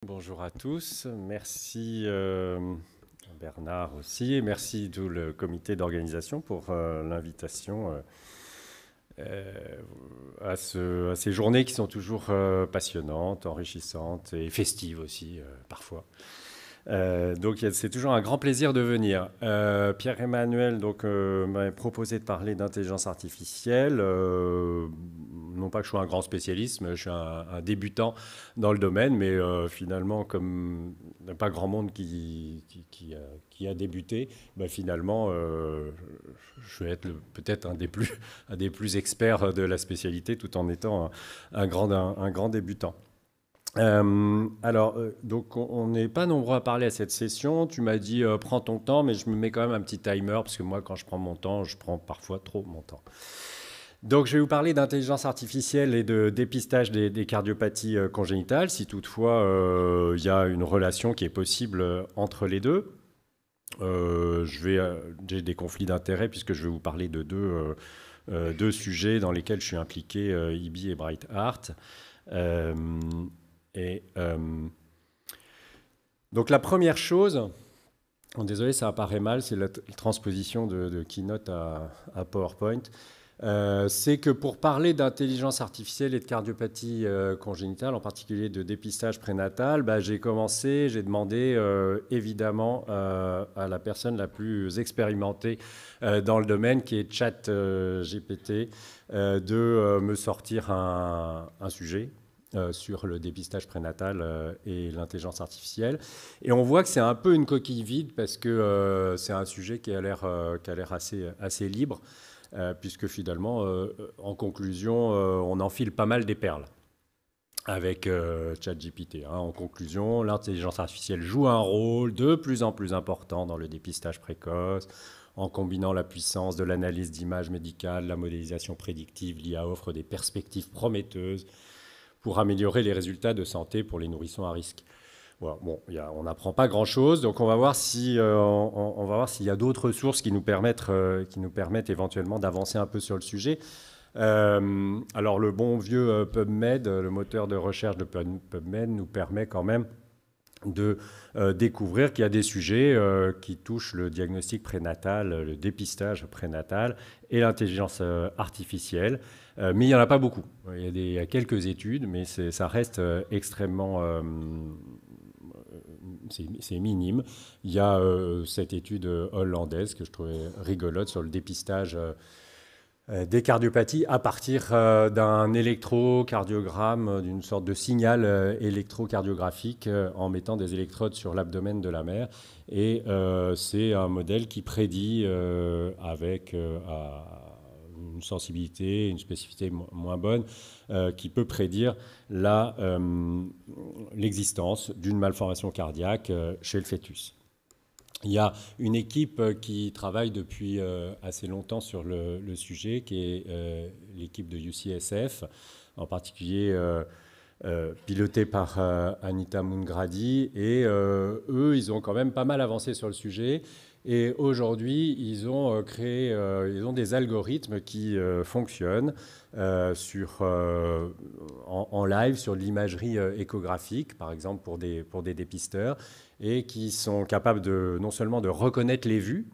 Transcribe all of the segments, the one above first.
Bonjour à tous, merci Bernard aussi, et merci tout le comité d'organisation pour l'invitation à ces journées qui sont toujours passionnantes, enrichissantes et festives aussi parfois. Donc c'est toujours un grand plaisir de venir. Pierre-Emmanuel m'a proposé de parler d'intelligence artificielle. Non pas que je sois un grand spécialiste, mais je suis un débutant dans le domaine, mais finalement, comme il n'y a pas grand monde qui a débuté, bah, finalement, je vais être peut-être un des plus experts de la spécialité, tout en étant un grand débutant. Donc on n'est pas nombreux à parler à cette session. Tu m'as dit prends ton temps, mais je me mets quand même un petit timer parce que moi, quand je prends mon temps, je prends parfois trop mon temps. Donc je vais vous parler d'intelligence artificielle et de dépistage des cardiopathies congénitales, si toutefois il y a une relation qui est possible entre les deux. J'ai des conflits d'intérêts puisque je vais vous parler de deux sujets dans lesquels je suis impliqué, IBI et Bright Heart. Euh, et donc la première chose, désolé ça apparaît mal, c'est la transposition de Keynote à PowerPoint. C'est que pour parler d'intelligence artificielle et de cardiopathie congénitale, en particulier de dépistage prénatal, bah, j'ai demandé évidemment à la personne la plus expérimentée dans le domaine, qui est ChatGPT, de me sortir un sujet sur le dépistage prénatal et l'intelligence artificielle. Et on voit que c'est un peu une coquille vide parce que c'est un sujet qui a l'air assez libre, puisque finalement, en conclusion, on enfile pas mal des perles avec ChatGPT. En conclusion, l'intelligence artificielle joue un rôle de plus en plus important dans le dépistage précoce, en combinant la puissance de l'analyse d'images médicales, la modélisation prédictive, l'IA offre des perspectives prometteuses pour améliorer les résultats de santé pour les nourrissons à risque. Voilà, bon, on n'apprend pas grand-chose, donc on va voir s'il y a d'autres sources qui nous permettent éventuellement d'avancer un peu sur le sujet. Alors le bon vieux PubMed, le moteur de recherche de PubMed, nous permet quand même de découvrir qu'il y a des sujets qui touchent le diagnostic prénatal, le dépistage prénatal et l'intelligence artificielle. Mais il n'y en a pas beaucoup. Il y a quelques études, mais ça reste extrêmement... c'est minime. Il y a cette étude hollandaise que je trouvais rigolote sur le dépistage des cardiopathies à partir d'un électrocardiogramme, d'une sorte de signal électrocardiographique en mettant des électrodes sur l'abdomen de la mère. Et c'est un modèle qui prédit avec une sensibilité, une spécificité moins bonne, qui peut prédire l'existence d'une malformation cardiaque chez le fœtus. Il y a une équipe qui travaille depuis assez longtemps sur le sujet, qui est l'équipe de UCSF, en particulier pilotée par Anita Moongrady. Et eux, ils ont quand même pas mal avancé sur le sujet. Et aujourd'hui, ils ont des algorithmes qui fonctionnent en live sur l'imagerie échographique, par exemple pour des dépisteurs, et qui sont capables non seulement de reconnaître les vues,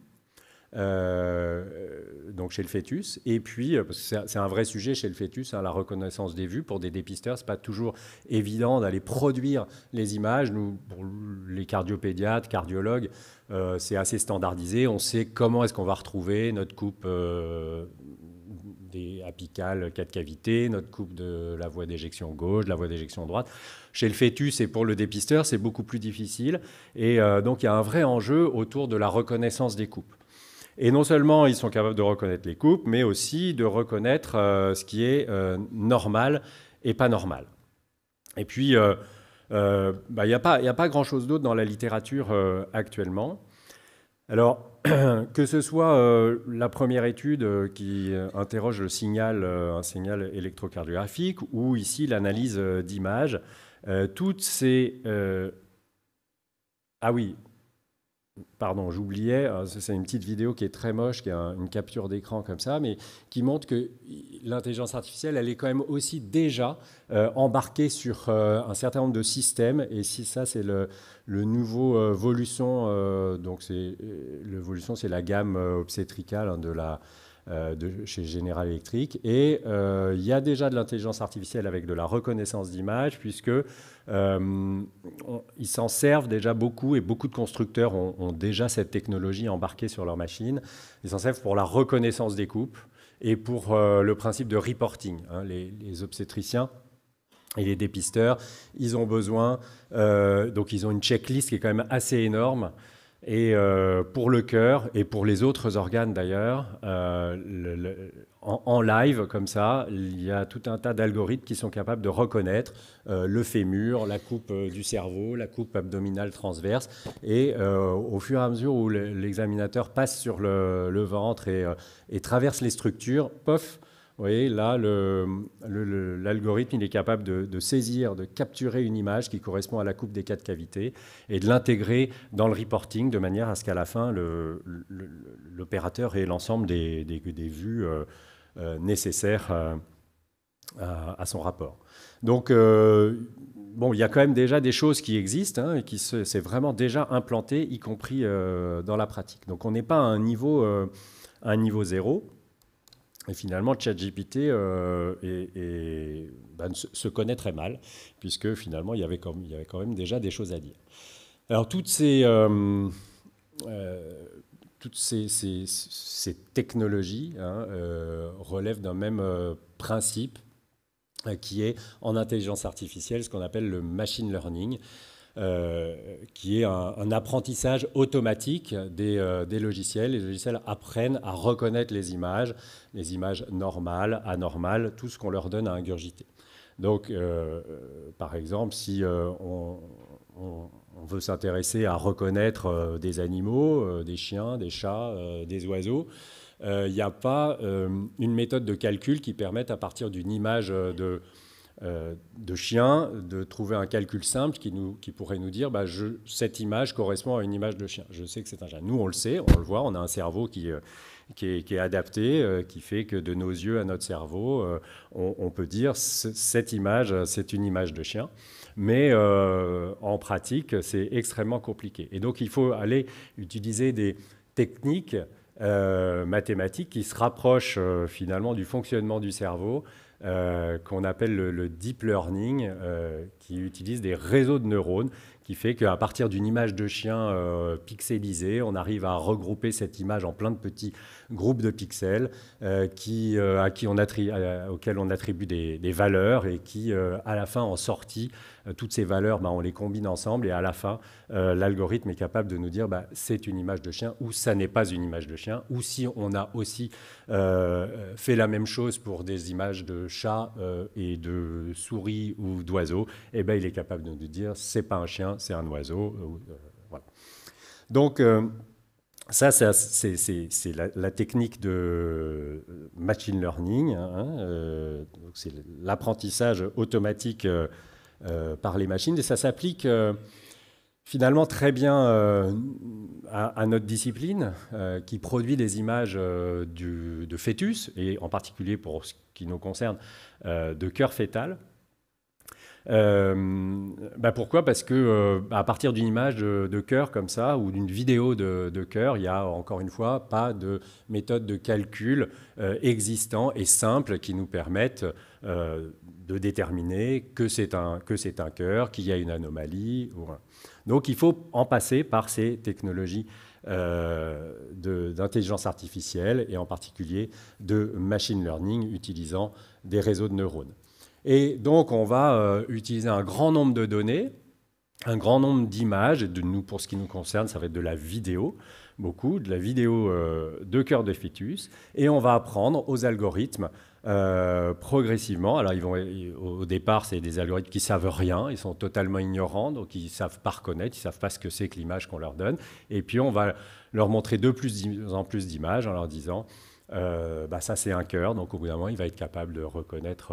donc chez le fœtus, et puis, parce que c'est un vrai sujet chez le fœtus, la reconnaissance des vues, pour des dépisteurs, ce n'est pas toujours évident d'aller produire les images. Nous, pour les cardiopédiatres, cardiologues, c'est assez standardisé, on sait comment est-ce qu'on va retrouver notre coupe apicale 4 cavités, notre coupe de la voie d'éjection gauche, de la voie d'éjection droite. Chez le fœtus et pour le dépisteur, c'est beaucoup plus difficile, et donc il y a un vrai enjeu autour de la reconnaissance des coupes. Et non seulement ils sont capables de reconnaître les coupes, mais aussi de reconnaître ce qui est normal et pas normal. Et puis, y a pas grand-chose d'autre dans la littérature actuellement. Alors, que ce soit la première étude qui interroge un signal électrocardiographique, ou ici l'analyse d'images, toutes ces... Ah oui, Pardon, j'oubliais, c'est une petite vidéo qui est très moche, qui est une capture d'écran comme ça, mais qui montre que l'intelligence artificielle, elle est quand même aussi déjà embarquée sur un certain nombre de systèmes. Et si ça, c'est le nouveau Voluson, donc le Voluson, c'est la gamme obstétricale hein, de chez General Electric. Et il y a déjà de l'intelligence artificielle avec de la reconnaissance d'image, puisque ils s'en servent déjà beaucoup, et beaucoup de constructeurs ont déjà cette technologie embarquée sur leurs machines. Ils s'en servent pour la reconnaissance des coupes et pour le principe de reporting. Hein. Les obstétriciens et les dépisteurs, ils ont besoin, donc ils ont une checklist qui est quand même assez énorme. Et pour le cœur et pour les autres organes d'ailleurs, en live comme ça, il y a tout un tas d'algorithmes qui sont capables de reconnaître le fémur, la coupe du cerveau, la coupe abdominale transverse. Et au fur et à mesure où l'examinateur passe sur le ventre et traverse les structures, pof, vous voyez, là, l'algorithme il est capable de saisir, de capturer une image qui correspond à la coupe des 4 cavités et de l'intégrer dans le reporting de manière à ce qu'à la fin, l'opérateur ait l'ensemble des vues nécessaires à son rapport. Donc, bon, il y a quand même déjà des choses qui existent hein, et qui s'est vraiment déjà implanté, y compris dans la pratique. Donc, on n'est pas à un niveau 0. Et finalement, ChatGPT se connaît très mal, puisque finalement, il y avait quand même déjà des choses à dire. Alors, toutes ces technologies hein, relèvent d'un même principe, qui est en intelligence artificielle, ce qu'on appelle le machine learning, qui est un apprentissage automatique des logiciels. Les logiciels apprennent à reconnaître les images normales, anormales, tout ce qu'on leur donne à ingurgiter. Donc, par exemple, si on veut s'intéresser à reconnaître des animaux, des chiens, des chats, des oiseaux, il n'y a pas une méthode de calcul qui permette, à partir d'une image de chien, de trouver un calcul simple qui pourrait nous dire cette image correspond à une image de chien. Je sais que c'est un chien. Nous, on le sait, on le voit, on a un cerveau qui est adapté, qui fait que de nos yeux à notre cerveau, on peut dire cette image, c'est une image de chien. Mais en pratique, c'est extrêmement compliqué. Et donc, il faut aller utiliser des techniques mathématiques qui se rapprochent finalement du fonctionnement du cerveau, qu'on appelle le deep learning, qui utilise des réseaux de neurones, qui fait qu'à partir d'une image de chien pixelisée, on arrive à regrouper cette image en plein de petits groupes de pixels auxquels on attribue des valeurs et qui, à la fin, en sortie, toutes ces valeurs, on les combine ensemble et à la fin, l'algorithme est capable de nous dire c'est une image de chien ou ça n'est pas une image de chien. Ou si on a aussi fait la même chose pour des images de chats et de souris ou d'oiseaux, il est capable de nous dire c'est pas un chien, c'est un oiseau. Voilà. Donc, ça, c'est la technique de machine learning. C'est l'apprentissage automatique par les machines. Et ça s'applique finalement très bien à notre discipline, qui produit des images de fœtus, et en particulier pour ce qui nous concerne, de cœur fœtal. Pourquoi ? Parce que à partir d'une image de cœur comme ça, ou d'une vidéo de cœur, il n'y a encore une fois pas de méthode de calcul existant et simple qui nous permette de déterminer que c'est un cœur, qu'il y a une anomalie. Donc il faut en passer par ces technologies d'intelligence artificielle et en particulier de machine learning utilisant des réseaux de neurones. Et donc, on va utiliser un grand nombre de données, un grand nombre d'images. Nous, pour ce qui nous concerne, ça va être de la vidéo, beaucoup, de la vidéo de cœur de fœtus. Et on va apprendre aux algorithmes progressivement. Alors, au départ, c'est des algorithmes qui ne savent rien, ils sont totalement ignorants, donc ils ne savent pas reconnaître, ils ne savent pas ce que c'est que l'image qu'on leur donne. Et puis, on va leur montrer de plus en plus d'images en leur disant Ça c'est un cœur, donc au bout d'un moment il va être capable de reconnaître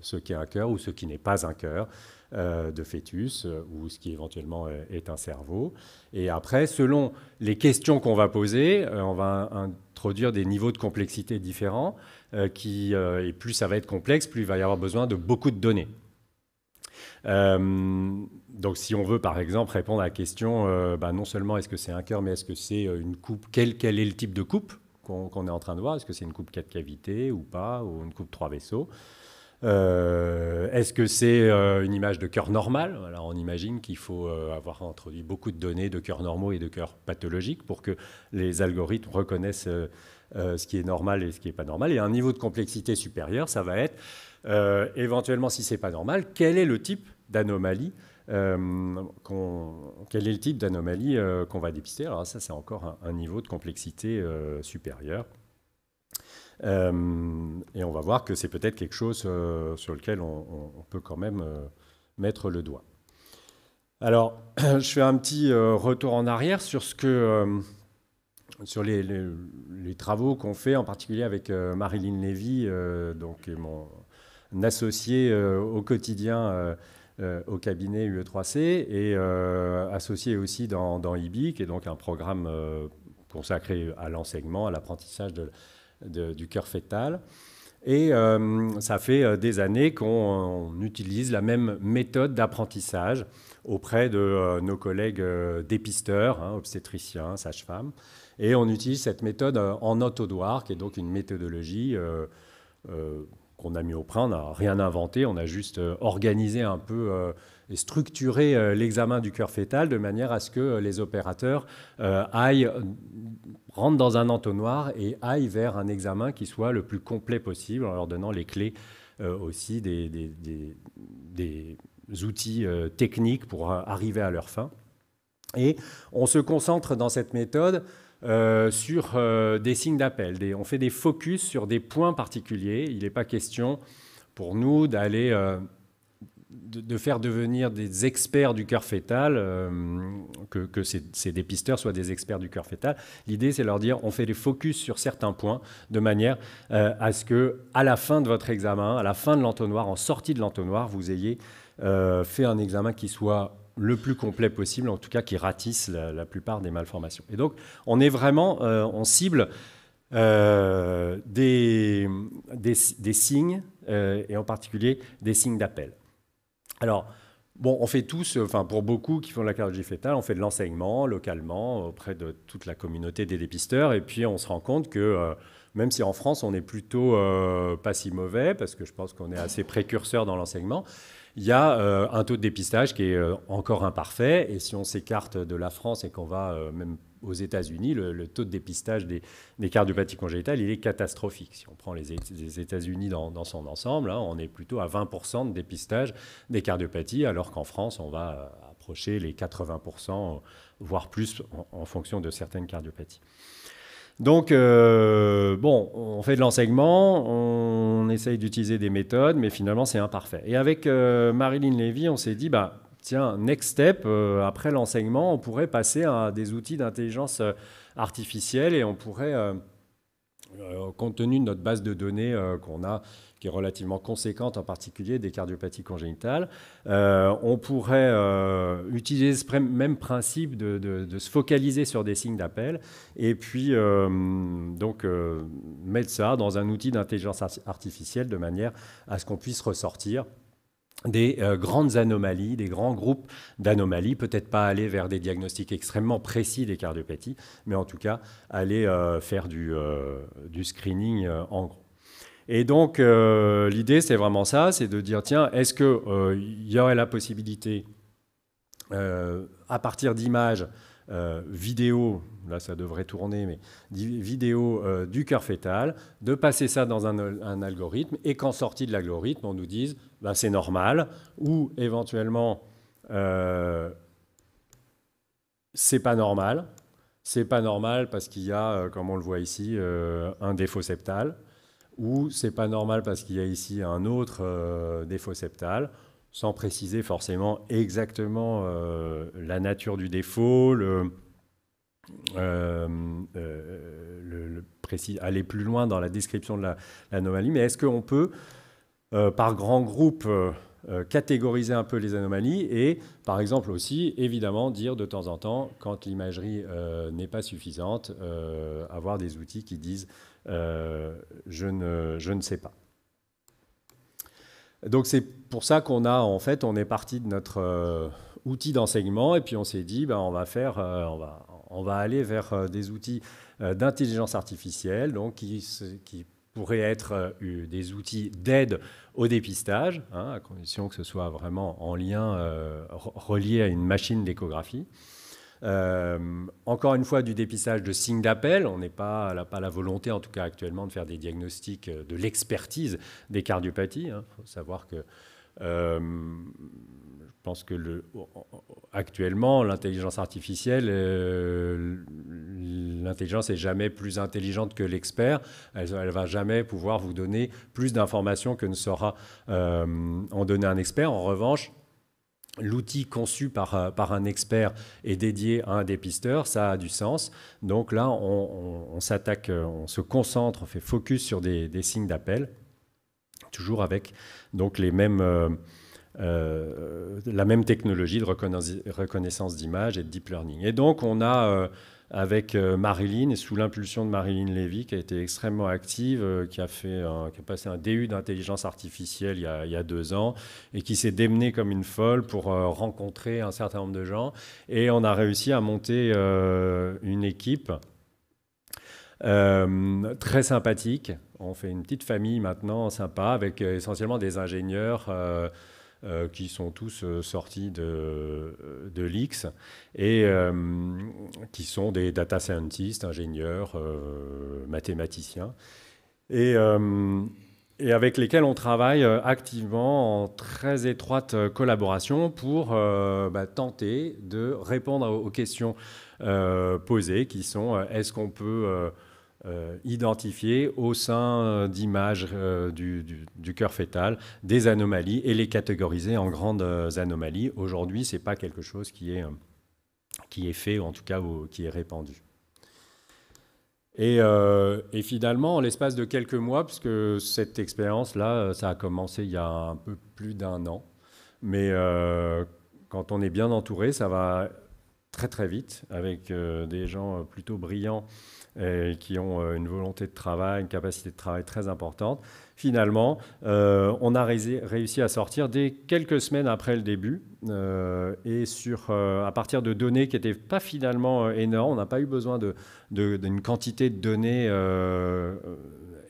ce qui est un cœur ou ce qui n'est pas un cœur de fœtus ou ce qui éventuellement est un cerveau. Et après, selon les questions qu'on va poser, on va introduire des niveaux de complexité différents et plus ça va être complexe, plus il va y avoir besoin de beaucoup de données. Donc si on veut par exemple répondre à la question non seulement est-ce que c'est un cœur, mais est-ce que c'est une coupe, quel est le type de coupe qu'on est en train de voir, est-ce que c'est une coupe 4 cavités ou pas, ou une coupe 3 vaisseaux, est-ce que c'est une image de cœur normal? Alors on imagine qu'il faut avoir introduit beaucoup de données de cœurs normaux et de cœurs pathologiques pour que les algorithmes reconnaissent ce qui est normal et ce qui n'est pas normal. Et à un niveau de complexité supérieur, ça va être éventuellement, si ce n'est pas normal, quel est le type d'anomalie quel est le type d'anomalie qu'on va dépister? Alors ça, c'est encore un niveau de complexité supérieur. Et on va voir que c'est peut-être quelque chose sur lequel on peut quand même mettre le doigt. Alors, je fais un petit retour en arrière sur sur les travaux qu'on fait, en particulier avec Marilyn Lévy, donc mon associé au quotidien au cabinet UE3C et associé aussi dans IBI, qui est donc un programme consacré à l'enseignement, à l'apprentissage du cœur fœtal. Et ça fait des années qu'on utilise la même méthode d'apprentissage auprès de nos collègues dépisteurs, obstétriciens, sages-femmes. Et on utilise cette méthode en entonnoir, qui est donc une méthodologie qu'on a mis au point. On n'a rien inventé, on a juste organisé un peu et structuré l'examen du cœur fœtal de manière à ce que les opérateurs rentrent dans un entonnoir et aillent vers un examen qui soit le plus complet possible, en leur donnant les clés aussi des outils techniques pour arriver à leur fin. Et on se concentre dans cette méthode sur des signes d'appel. On fait des focus sur des points particuliers. Il n'est pas question pour nous d'aller de faire devenir des experts du cœur fœtal, que ces dépisteurs soient des experts du cœur fœtal. L'idée, c'est leur dire, on fait des focus sur certains points, de manière à ce que, à la fin de votre examen, à la fin de l'entonnoir, en sortie de l'entonnoir, vous ayez fait un examen qui soit le plus complet possible, en tout cas qui ratisse la plupart des malformations. Et donc, on est vraiment, on cible des signes, et en particulier des signes d'appel. Alors, bon, on fait tous, enfin pour beaucoup qui font de la cardiologie fœtale, on fait de l'enseignement localement auprès de toute la communauté des dépisteurs, et puis on se rend compte que même si en France on est plutôt pas si mauvais, parce que je pense qu'on est assez précurseur dans l'enseignement, il y a un taux de dépistage qui est encore imparfait. Et si on s'écarte de la France et qu'on va même aux États-Unis, le taux de dépistage des cardiopathies congénitales, il est catastrophique. Si on prend les États-Unis dans son ensemble, on est plutôt à 20% de dépistage des cardiopathies, alors qu'en France, on va approcher les 80%, voire plus, en fonction de certaines cardiopathies. Donc, on fait de l'enseignement, on essaye d'utiliser des méthodes, mais finalement, c'est imparfait. Et avec Marilyn Lévy, on s'est dit, tiens, next step, après l'enseignement, on pourrait passer à des outils d'intelligence artificielle et on pourrait, compte tenu de notre base de données qu'on a, qui est relativement conséquente, en particulier des cardiopathies congénitales, on pourrait utiliser ce même principe de se focaliser sur des signes d'appel et puis mettre ça dans un outil d'intelligence artificielle de manière à ce qu'on puisse ressortir des grandes anomalies, des grands groupes d'anomalies, peut-être pas aller vers des diagnostics extrêmement précis des cardiopathies, mais en tout cas aller faire du screening en gros. Et donc, l'idée, c'est vraiment ça, c'est de dire, tiens, est-ce qu'il y aurait la possibilité, à partir d'images vidéo, là ça devrait tourner, mais vidéo du cœur fœtal, de passer ça dans un algorithme et qu'en sortie de l'algorithme, on nous dise c'est normal ou éventuellement c'est pas normal. C'est pas normal parce qu'il y a, comme on le voit ici, un défaut septal, ou c'est pas normal parce qu'il y a ici un autre défaut septal, sans préciser forcément exactement la nature du défaut, aller plus loin dans la description de l'anomalie, mais est-ce qu'on peut, par grands groupes, catégoriser un peu les anomalies et, par exemple aussi, évidemment, dire de temps en temps, quand l'imagerie n'est pas suffisante, avoir des outils qui disent je ne sais pas. Donc c'est pour ça qu'on a, en fait, on est parti de notre outil d'enseignement et puis on s'est dit, ben, on va aller vers des outils d'intelligence artificielle, donc qui pourraient être des outils d'aide au dépistage, hein, à condition que ce soit vraiment en lien, relié à une machine d'échographie. Encore une fois, du dépistage de signes d'appel. On n'a pas la volonté, en tout cas actuellement, de faire des diagnostics, de l'expertise des cardiopathies. Il faut savoir que je pense que actuellement, l'intelligence artificielle, l'intelligence n'est jamais plus intelligente que l'expert. Elle ne va jamais pouvoir vous donner plus d'informations que ne saura en donner un expert. En revanche, l'outil conçu par un expert et dédié à un dépisteur, ça a du sens. Donc là, on s'attaque, on se concentre, on fait focus sur des signes d'appel, toujours avec donc les mêmes, la même technologie de reconnaissance d'image et de deep learning. Et donc, on a, avec Marilyn, et sous l'impulsion de Marilyn Lévy, qui a été extrêmement active, qui a passé un DU d'intelligence artificielle il y a 2 ans, et qui s'est démenée comme une folle pour rencontrer un certain nombre de gens. Et on a réussi à monter une équipe très sympathique. On fait une petite famille maintenant sympa, avec essentiellement des ingénieurs qui sont tous sortis de l'IX et qui sont des data scientists, ingénieurs, mathématiciens, et avec lesquels on travaille activement en très étroite collaboration pour tenter de répondre aux questions posées, qui sont est-ce qu'on peut identifier au sein d'images du cœur fœtal des anomalies et les catégoriser en grandes anomalies. Aujourd'hui, ce n'est pas quelque chose qui est fait, ou en tout cas qui est répandu. Et finalement, en l'espace de quelques mois, puisque cette expérience-là, ça a commencé il y a un peu plus d'1 an, mais quand on est bien entouré, ça va très très vite, avec des gens plutôt brillants qui ont une volonté de travail, une capacité de travail très importante. Finalement, on a réussi à sortir dès quelques semaines après le début, et à partir de données qui n'étaient pas finalement énormes. On n'a pas eu besoin d'une quantité de données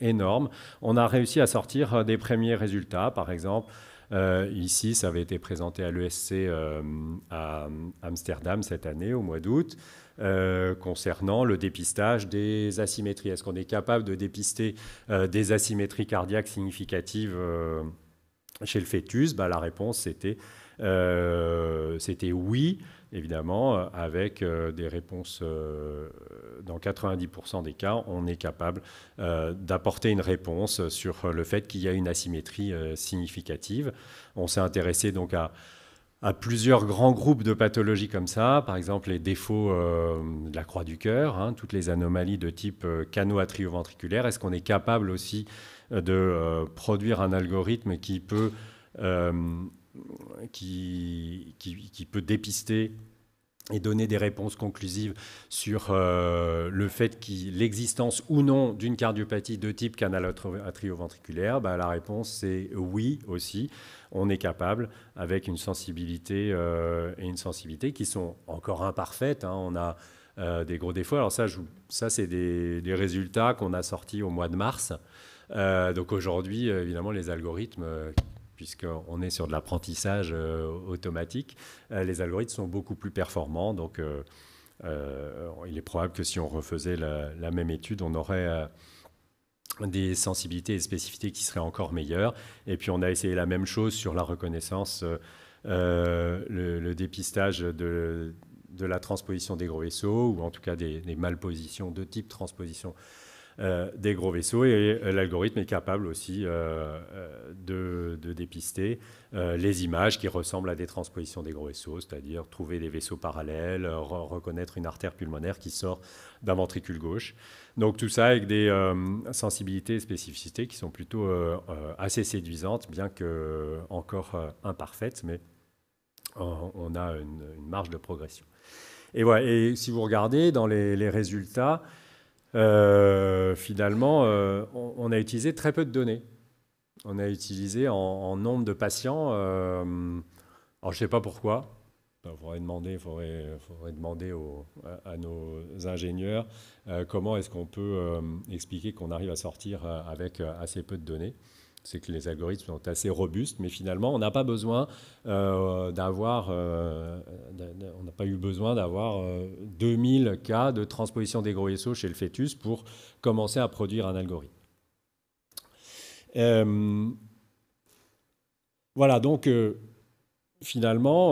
énorme. On a réussi à sortir des premiers résultats. Par exemple, ici, ça avait été présenté à l'ESC à Amsterdam cette année, au mois d'août, concernant le dépistage des asymétries. Est-ce qu'on est capable de dépister des asymétries cardiaques significatives chez le fœtus? La réponse, c'était oui, évidemment, avec des réponses, dans 90% des cas, on est capable d'apporter une réponse sur le fait qu'il y a une asymétrie significative. On s'est intéressé donc à plusieurs grands groupes de pathologies comme ça, par exemple les défauts de la croix du cœur, toutes les anomalies de type canaux atrioventriculaire. Est-ce qu'on est capable aussi de produire un algorithme qui peut dépister et donner des réponses conclusives sur le fait l'existence ou non d'une cardiopathie de type canal atrioventriculaire? La réponse, c'est oui aussi. On est capable, avec une sensibilité et une sensibilité qui sont encore imparfaites. On a des gros défauts. Alors ça c'est des résultats qu'on a sortis au mois de mars. Donc aujourd'hui, évidemment, les algorithmes... puisqu'on est sur de l'apprentissage automatique, les algorithmes sont beaucoup plus performants. Donc, il est probable que si on refaisait la même étude, on aurait des sensibilités et des spécificités qui seraient encore meilleures. Et puis, on a essayé la même chose sur la reconnaissance, le dépistage de la transposition des gros vaisseaux, ou en tout cas des malpositions de type transposition des gros vaisseaux. Et l'algorithme est capable aussi de dépister les images qui ressemblent à des transpositions des gros vaisseaux, c'est-à-dire trouver des vaisseaux parallèles, reconnaître une artère pulmonaire qui sort d'un ventricule gauche. Donc tout ça avec des sensibilités et spécificités qui sont plutôt assez séduisantes, bien que encore imparfaites, mais on a une marge de progression. Et, voilà, et si vous regardez dans les résultats, finalement, on a utilisé très peu de données. On a utilisé en nombre de patients, alors je ne sais pas pourquoi. Il faudrait demander à nos ingénieurs comment est-ce qu'on peut expliquer qu'on arrive à sortir avec assez peu de données. C'est que les algorithmes sont assez robustes, mais finalement, on n'a pas besoin on n'a pas eu besoin d'avoir 2000 cas de transposition des gros vaisseaux chez le fœtus pour commencer à produire un algorithme. Voilà, donc finalement,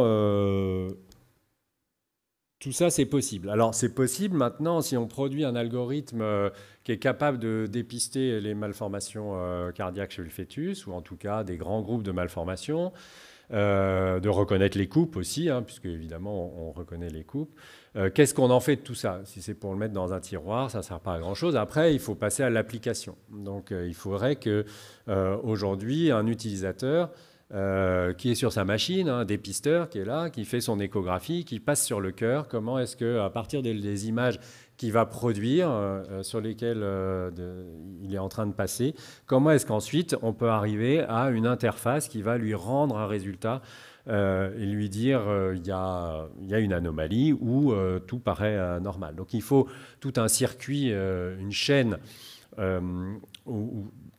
tout ça, c'est possible. Alors, c'est possible maintenant si on produit un algorithme qui est capable de dépister les malformations cardiaques chez le fœtus, ou en tout cas des grands groupes de malformations, de reconnaître les coupes aussi, hein, puisque évidemment on reconnaît les coupes. Qu'est-ce qu'on en fait de tout ça? Si c'est pour le mettre dans un tiroir, ça ne sert pas à grand-chose. Après, il faut passer à l'application. Donc, il faudrait qu'aujourd'hui, un utilisateur qui est sur sa machine, un dépisteur qui est là, qui fait son échographie, qui passe sur le cœur, comment est-ce qu'à partir des images qu'il va produire, sur lesquelles il est en train de passer, comment est-ce qu'ensuite on peut arriver à une interface qui va lui rendre un résultat et lui dire il y a une anomalie ou tout paraît normal. Donc il faut tout un circuit, une chaîne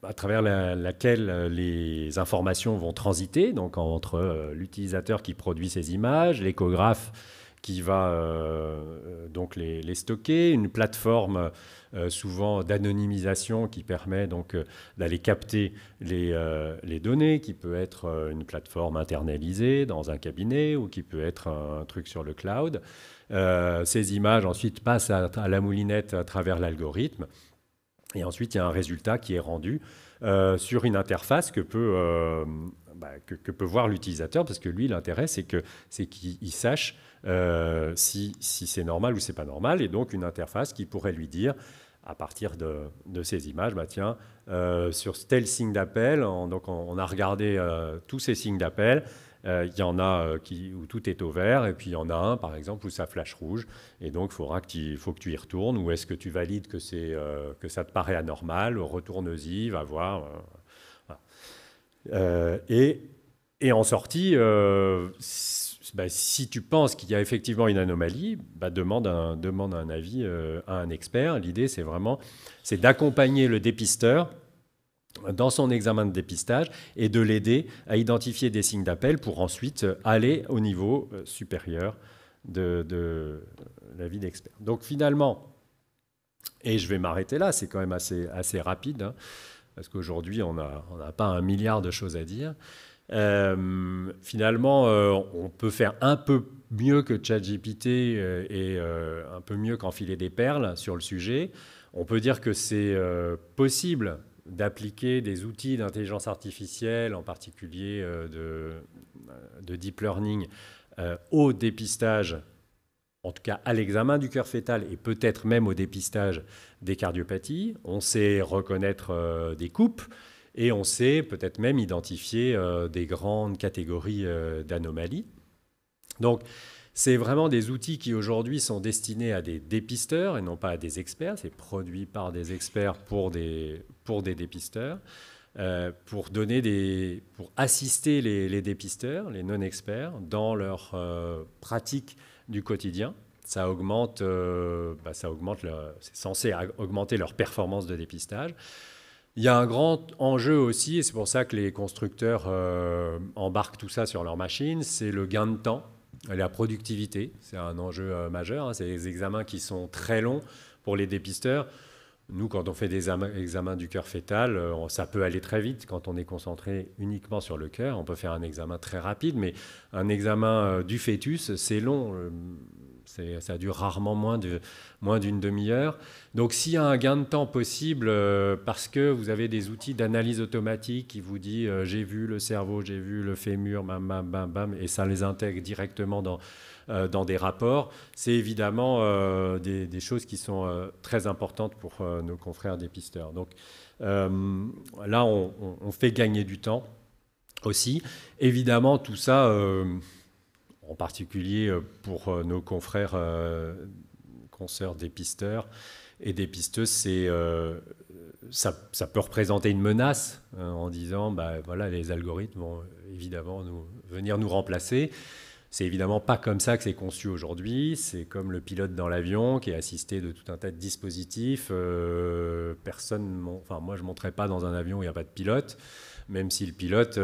à travers laquelle les informations vont transiter, donc entre l'utilisateur qui produit ces images, l'échographe qui va donc les stocker, une plateforme souvent d'anonymisation qui permet donc d'aller capter les données, qui peut être une plateforme internalisée dans un cabinet ou qui peut être un truc sur le cloud. Ces images ensuite passent à la moulinette à travers l'algorithme. Et ensuite, il y a un résultat qui est rendu sur une interface que peut voir l'utilisateur, parce que lui, l'intérêt, c'est qu'il sache si c'est normal ou c'est pas normal, et donc une interface qui pourrait lui dire, à partir de ces images, bah tiens, sur tel signe d'appel, donc on a regardé tous ces signes d'appel. Il y en a où tout est au vert, et puis il y en a un, par exemple, où ça flash rouge. Et donc, il faut que tu y retournes. Ou est-ce que tu valides que ça te paraît anormal? Retourne-y, va voir. Voilà. Et en sortie, si tu penses qu'il y a effectivement une anomalie, demande un avis à un expert. L'idée, c'est d'accompagner le dépisteur dans son examen de dépistage et de l'aider à identifier des signes d'appel pour ensuite aller au niveau supérieur de l'avis d'expert. Donc finalement, et je vais m'arrêter là, c'est quand même assez rapide, hein, parce qu'aujourd'hui on n'a pas 1 milliard de choses à dire. Finalement, on peut faire un peu mieux que ChatGPT et un peu mieux qu'enfiler des perles sur le sujet. On peut dire que c'est possible d'appliquer des outils d'intelligence artificielle, en particulier de deep learning, au dépistage, en tout cas à l'examen du cœur fœtal et peut-être même au dépistage des cardiopathies. On sait reconnaître des coupes et on sait peut-être même identifier des grandes catégories d'anomalies. Donc, c'est vraiment des outils qui aujourd'hui sont destinés à des dépisteurs et non pas à des experts. C'est produit par des experts pour des dépisteurs, pour assister les dépisteurs, les non-experts, dans leur pratique du quotidien. C'est censé augmenter leur performance de dépistage. Il y a un grand enjeu aussi, et c'est pour ça que les constructeurs embarquent tout ça sur leur machine, c'est le gain de temps. La productivité, c'est un enjeu majeur. Hein. C'est des examens qui sont très longs pour les dépisteurs. Nous, quand on fait des examens du cœur fœtal, ça peut aller très vite. Quand on est concentré uniquement sur le cœur, on peut faire un examen très rapide. Mais un examen du fœtus, c'est long. Ça dure rarement moins d'une demi-heure. Donc s'il y a un gain de temps possible, parce que vous avez des outils d'analyse automatique qui vous disent j'ai vu le cerveau, j'ai vu le fémur, bam, bam, bam, bam, et ça les intègre directement dans des rapports, c'est évidemment des choses qui sont très importantes pour nos confrères dépisteurs. Donc là, on fait gagner du temps aussi. Évidemment, tout ça, en particulier pour nos confrères consoeurs dépisteurs et dépisteuses, ça peut représenter une menace en disant voilà, les algorithmes vont évidemment venir nous remplacer. C'est évidemment pas comme ça que c'est conçu aujourd'hui. C'est comme le pilote dans l'avion qui est assisté de tout un tas de dispositifs. Moi, je ne monterai pas dans un avion où il n'y a pas de pilote, même si le pilote,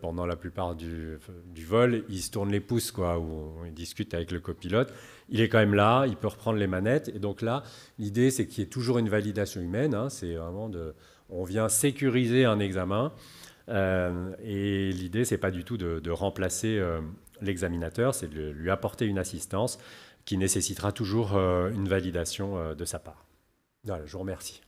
pendant la plupart du vol, il se tourne les pouces, quoi, ou il discute avec le copilote. Il est quand même là, il peut reprendre les manettes. Et donc là, l'idée, c'est qu'il y ait toujours une validation humaine. Hein. C'est vraiment on vient sécuriser un examen. Et l'idée, c'est pas du tout de remplacer l'examinateur, c'est de lui apporter une assistance qui nécessitera toujours une validation de sa part. Voilà, je vous remercie.